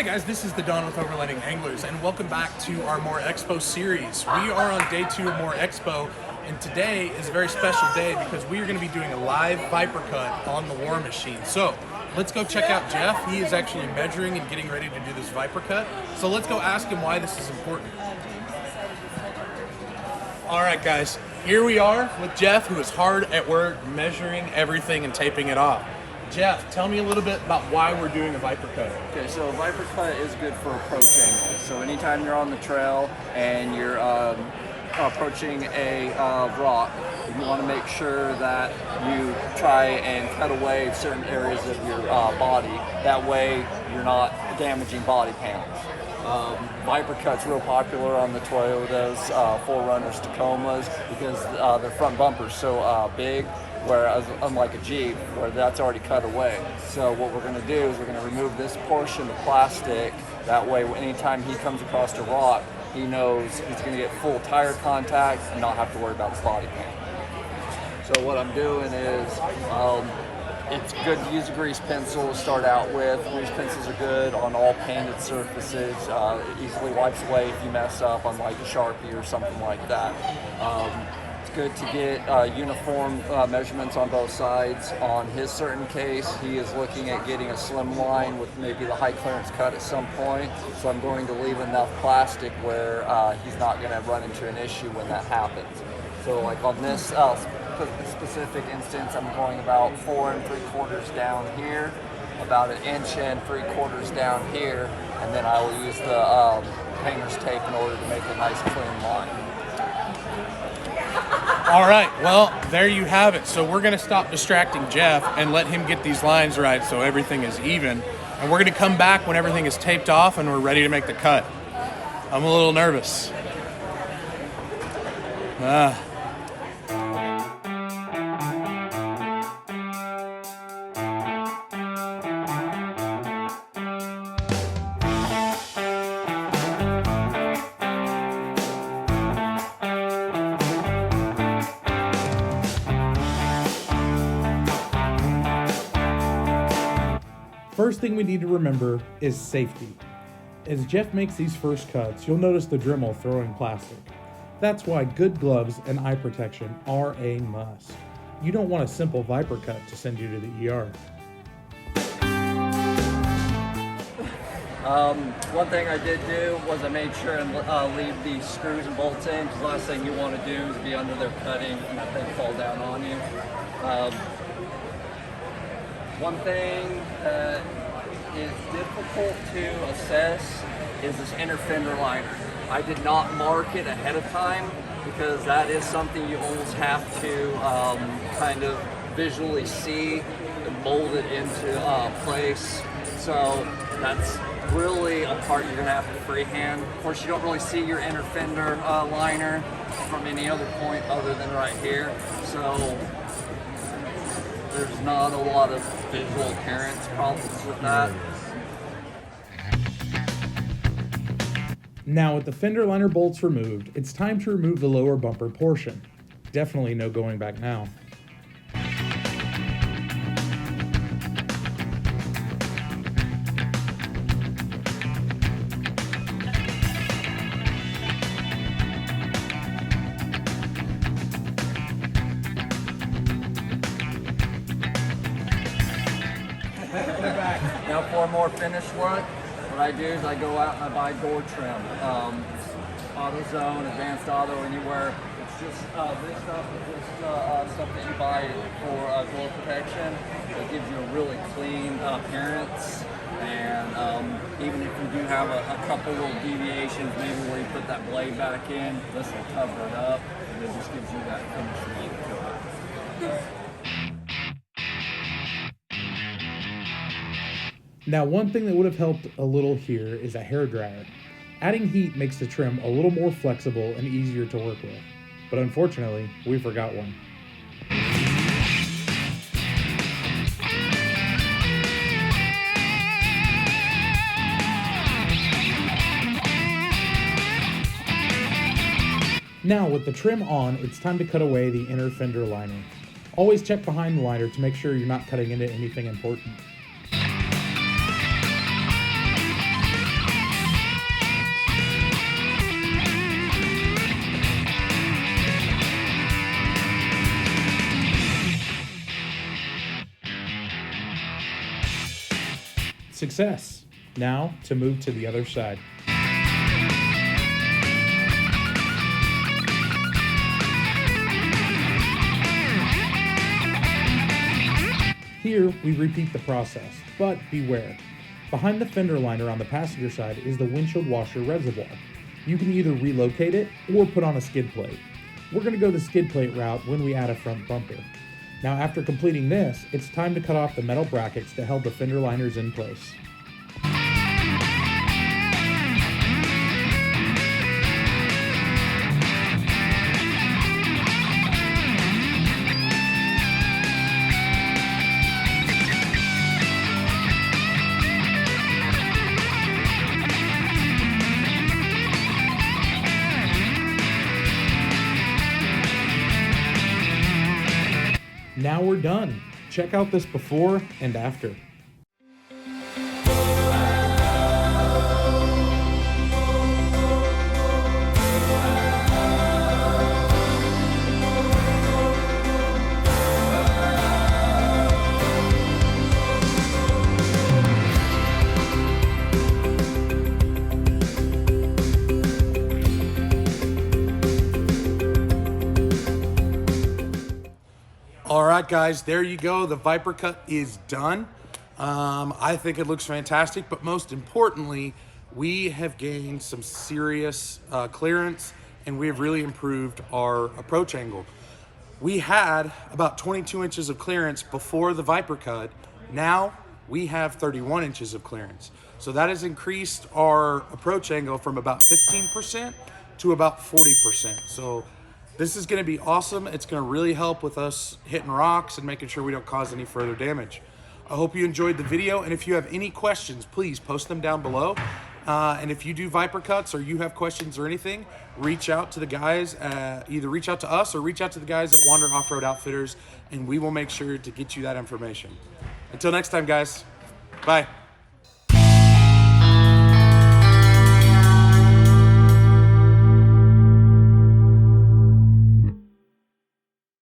Hey guys, this is the Don with Overlanding Anglers, and welcome back to our More Expo series. We are on day 2 of More Expo, and today is a very special day because we are going to be doing a live Viper cut on the War Machine. So let's go check out Jeff. He is actually measuring and getting ready to do this Viper cut. So let's go ask him why this is important. All right, guys, here we are with Jeff, who is hard at work measuring everything and taping it off. Jeff, tell me a little bit about why we're doing a Viper cut. Okay, so a Viper cut is good for approach angles. So anytime you're on the trail and you're approaching a rock, you want to make sure that you try and cut away certain areas of your body. That way you're not damaging body panels. Viper cut's real popular on the Toyotas, 4Runners, Tacomas, because their front bumper's so big. Whereas unlike a Jeep, where that's already cut away. So what we're going to do is we're going to remove this portion of plastic. That way, anytime he comes across a rock, he knows he's going to get full tire contact and not have to worry about his body paint. So what I'm doing is, it's good to use a grease pencil to start out with. Grease pencils are good on all painted surfaces. It easily wipes away if you mess up on like a Sharpie or something like that. Good to get uniform measurements on both sides. On his certain case, he is looking at getting a slim line with maybe the high clearance cut at some point. So I'm going to leave enough plastic where he's not going to run into an issue when that happens. So like on this specific instance, I'm going about 4 3/4 down here, about 1 3/4 down here, and then I will use the painter's tape in order to make a nice clean line. All right, well, there you have it. So we're going to stop distracting Jeff and let him get these lines right so everything is even. And we're going to come back when everything is taped off and we're ready to make the cut. I'm a little nervous. First thing we need to remember is safety. As Jeff makes these first cuts, you'll notice the Dremel throwing plastic. That's why good gloves and eye protection are a must. You don't want a simple Viper cut to send you to the ER. One thing I did do was I made sure and leave the screws and bolts in, because the last thing you want to do is be under there cutting and that thing fall down on you. One thing that is difficult to assess is this inner fender liner. I did not mark it ahead of time because that is something you almost have to kind of visually see and mold it into place. So that's really a part you're going to have to freehand. Of course, you don't really see your inner fender liner from any other point other than right here. So there's not a lot of visual appearance problems with that. Now with the fender liner bolts removed, it's time to remove the lower bumper portion. Definitely no going back now. Now for a more finished look, what I do is I go out and I buy door trim. AutoZone, Advanced Auto, anywhere. It's just this stuff is just stuff that you buy for door protection. It gives you a really clean appearance, and even if you do have a couple little deviations, maybe where you put that blade back in, this will cover it up, and it just gives you that finished look to it. Now, one thing that would have helped a little here is a hairdryer. Adding heat makes the trim a little more flexible and easier to work with. But unfortunately, we forgot one. Now, with the trim on, it's time to cut away the inner fender liner. Always check behind the liner to make sure you're not cutting into anything important. Success. Now to move to the other side. Here, we repeat the process, but beware. Behind the fender liner on the passenger side is the windshield washer reservoir. You can either relocate it or put on a skid plate. We're going to go the skid plate route when we add a front bumper. Now, after completing this, it's time to cut off the metal brackets that held the fender liners in place. Now we're done. Check out this before and after. All right, guys, there you go. The Viper cut is done. I think it looks fantastic, but most importantly, we have gained some serious clearance, and we have really improved our approach angle. We had about 22 inches of clearance before the Viper cut. Now we have 31 inches of clearance. So that has increased our approach angle from about 15% to about 40%. So this is going to be awesome. It's going to really help with us hitting rocks and making sure we don't cause any further damage. I hope you enjoyed the video, and if you have any questions, please post them down below. And if you do Viper cuts or you have questions or anything, reach out to the guys, either reach out to us or reach out to the guys at Wander Off-Road Outfitters, and we will make sure to get you that information. Until next time, guys, bye.